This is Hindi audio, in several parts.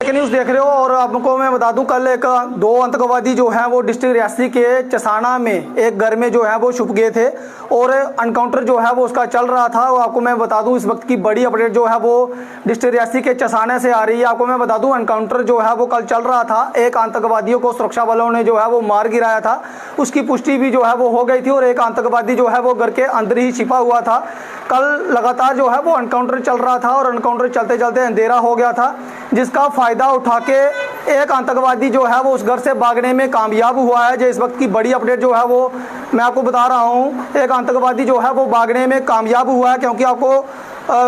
न्यूज़ देख रहे हो और आपको मैं बता दूं, कल एक दो आतंकवादी जो हैं वो डिस्ट्रिक्ट रियासी के चसाना में एक घर में जो है वो छुप गए थे और अनकाउंटर जो है वो उसका चल रहा था। और आपको मैं बता दूं, इस वक्त की बड़ी अपडेट जो है वो डिस्ट्रिक्ट रियासी के चसाने से आ रही है। आपको मैं बता दूं, अनकाउंटर जो है वो कल चल रहा था, एक आतंकवादियों को सुरक्षा बलों ने जो है वो मार गिराया था, उसकी पुष्टि भी जो है वो हो गई थी और एक आतंकवादी जो है वो घर के अंदर ही छिपा हुआ था। कल लगातार जो है वो अनकाउंटर चल रहा था और अनकाउंटर चलते चलते अंधेरा हो गया था, जिसका फायदा उठा के एक आतंकवादी जो है वो उस घर से भागने में कामयाब हुआ है। जो इस वक्त की बड़ी अपडेट जो है वो मैं आपको बता रहा हूँ, एक आतंकवादी जो है वो भागने में कामयाब हुआ है, क्योंकि आपको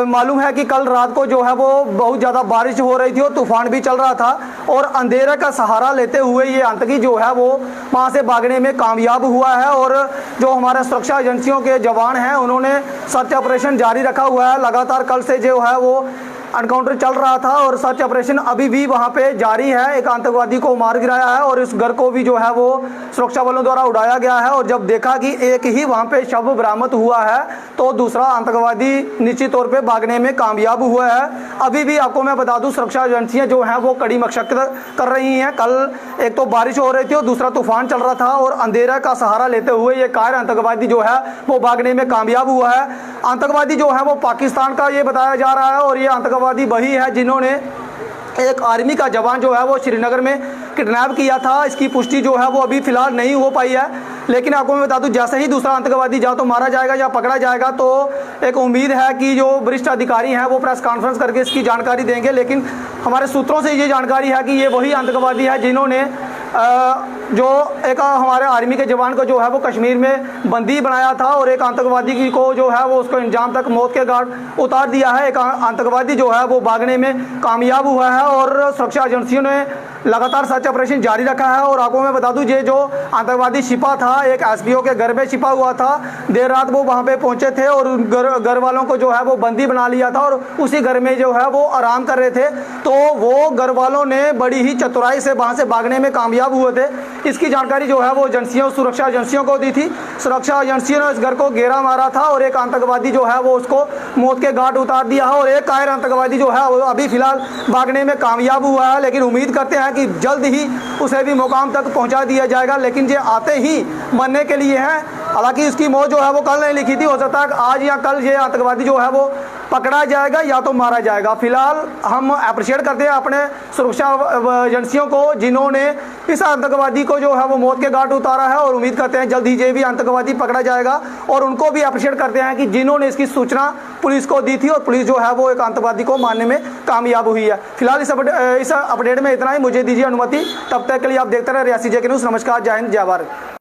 मालूम है कि कल रात को जो है वो बहुत ज़्यादा बारिश हो रही थी और तूफान भी चल रहा था और अंधेरे का सहारा लेते हुए ये आतंकी जो है वो वहाँ से भागने में कामयाब हुआ है। और जो हमारे सुरक्षा एजेंसियों के जवान हैं उन्होंने सर्च ऑपरेशन जारी रखा हुआ है। लगातार कल से जो है वो अनकाउंटर चल रहा था और सर्च ऑपरेशन अभी भी वहां पे जारी है। एक आतंकवादी को मार गिराया है और इस घर को भी जो है वो सुरक्षा बलों द्वारा उड़ाया गया है। और जब देखा कि एक ही वहां पे शव बरामद हुआ है तो दूसरा आतंकवादी निश्चित तौर पे भागने में कामयाब हुआ है। अभी भी आपको मैं बता दूं, सुरक्षा एजेंसियां जो हैं वो कड़ी मशक्कत कर रही हैं। कल एक तो बारिश हो रही थी और दूसरा तूफान चल रहा था और अंधेरा का सहारा लेते हुए ये कायर आतंकवादी जो है वो भागने में कामयाब हुआ है। आतंकवादी जो है वो पाकिस्तान का ये बताया जा रहा है और ये आतंकवादी वही है जिन्होंने एक आर्मी का जवान जो है वो श्रीनगर में किडनैप किया था। इसकी पुष्टि जो है वो अभी फिलहाल नहीं हो पाई है, लेकिन आपको मैं बता दूं, जैसे ही दूसरा आतंकवादी या तो मारा जाएगा या पकड़ा जाएगा तो एक उम्मीद है कि जो वरिष्ठ अधिकारी हैं वो प्रेस कॉन्फ्रेंस करके इसकी जानकारी देंगे। लेकिन हमारे सूत्रों से ये जानकारी है कि ये वही आतंकवादी है जिन्होंने जो एक हमारे आर्मी के जवान को जो है वो कश्मीर में बंदी बनाया था और एक आतंकवादी को जो है वो उसको अंजाम तक मौत के घाट उतार दिया है। एक आतंकवादी जो है वो भागने में कामयाब हुआ है और सुरक्षा एजेंसियों ने लगातार सर्च ऑपरेशन जारी रखा है। और आपको मैं बता दूं, ये जो आतंकवादी छिपा था एक एसपीओ के घर में छिपा हुआ था। देर रात वो वहां पे पहुंचे थे और घर वालों को जो है वो बंदी बना लिया था और उसी घर में जो है वो आराम कर रहे थे। तो वो घर वालों ने बड़ी ही चतुराई से वहां से भागने में कामयाब हुए थे। इसकी जानकारी जो है वो एजेंसियों सुरक्षा एजेंसियों को दी थी। सुरक्षा एजेंसियों ने इस घर को घेरा मारा था और एक आतंकवादी जो है वो उसको मौत के घाट उतार दिया है और एक कायर आतंकवादी जो है वो अभी फिलहाल भागने में कामयाब हुआ है। लेकिन उम्मीद करते हैं कि जल्द ही उसे भी मुकाम तक पहुंचा दिया जाएगा। लेकिन ये आते ही मरने के लिए हैं। हालांकि उसकी मौत जो है वो कल नहीं लिखी थी, हो सकता है आज या कल ये आतंकवादी जो है वो पकड़ा जाएगा या तो मारा जाएगा। फिलहाल हम अप्रिशिएट करते हैं अपने सुरक्षा एजेंसियों को जिन्होंने इस आतंकवादी को जो है वो मौत के घाट उतारा है और उम्मीद करते हैं जल्द ही ये भी आतंकवादी पकड़ा जाएगा। और उनको भी अप्रिशिएट करते हैं कि जिन्होंने इसकी सूचना पुलिस को दी थी और पुलिस जो है वो एक आतंकवादी को मारने में कामयाब हुई है। फिलहाल इस अपडेट में इतना ही। मुझे दीजिए अनुमति, तब तक के लिए आप देखते रहे रियासी जेके न्यूज़। नमस्कार, जय हिंद, जय भारत।